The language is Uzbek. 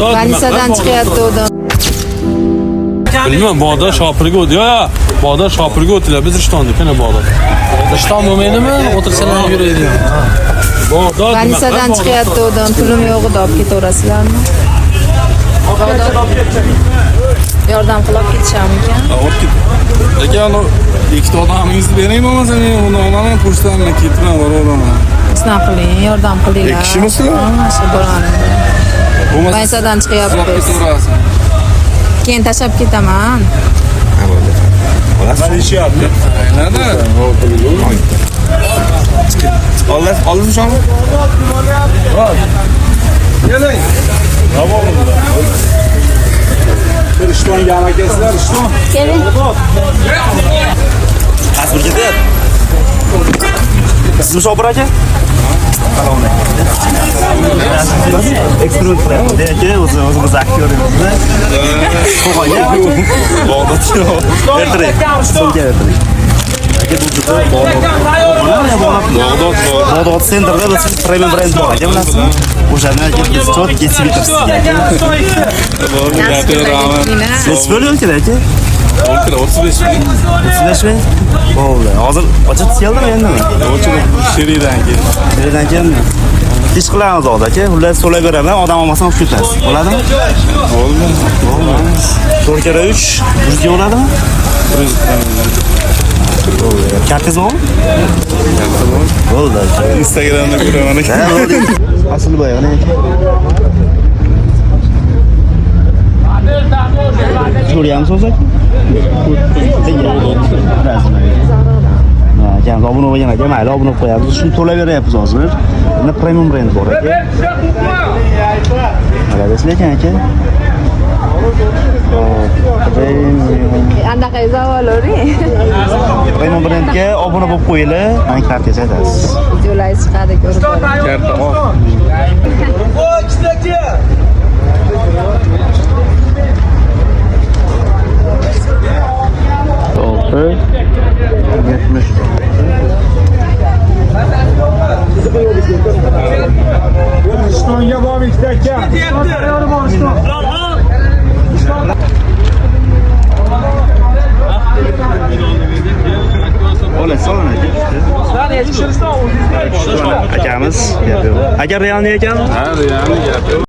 Ganisadan chiqayapti odam. Bilmem Bağdat şapırga o'tdi. Ya, Bağdat şapırga o'tdilar. Biz Rishtondik, ana Bağdat. Rishton bo'lmaydimi? O'tirsalar yuraydi. Bağdat. Ganisadan chiqayapti odam. Pulim yo'q edi, olib ketaverasizlarmi? Yordam qilib ketishammikan? Olib ket. Lekin ikkita odamingizni beraymi bo'lmasa men uni olaman, pochtamni ketiraman, boraman. Qisqa qiling, yordam qilinglar. Ikki kishimisizlar? Shu bo'ladi. Bo'lmasa Ganisadan chiqyapmiz. ketaverasiz. Keyin tashab ketaman. Olasiz ishyapti. Nada? Olasiz shuni? Keling. Rishton yamakasizlar, Rishton. Keling. Tasvir ketyapti. Sizmi Shopir aka? Eksperiment qilyapti. Aka, o'zimiz aktyorimiz-da. Bağdat. Ertiring. So'ngga ertiring. Aka, bu juda Bağdat sentrda biz premium brend bor aka, bilasizmi? O'shani aka biz chot kesib bitirsiz aka. Siz bo'lgan kerak aka. 35 ming. 35 ming? Bo'ldi. Hozir ochib keldimi endimi? Ochib Sheridan keyin. Sheridan keldimi? Ish qilamiz hozir aka. Xullas so'lab beraman, odam olmasam olib ketasiz. Bo'ladimi? Bo'ldi. 4x3 100 ga bo'ladimi? 100 Kartangiz bormi? Bo'ldi. Instagramda ko'raman aka. Ha, bo'ldi. Asli boyag'ini aka. Ko'ryapsiz o'zi? Jan obuna bo'lgan aka, mayli obuna qo'yamiz. Shuni to'lab beryapmiz hozir. Bunda premium brend bor aka. Mana desizlar ekan aka. Anaqa zavolori. Premium brendga obuna bo'lib qo'yinglar. Mana kartangiz aytasiz. Jo'lay chiqadi ko'rib ko'ring. Karta ol. Rishtonga bor ikkita aka. Ola, solon aka. Akamiz. Aka realni ekan? Ha, yani gap yo'q.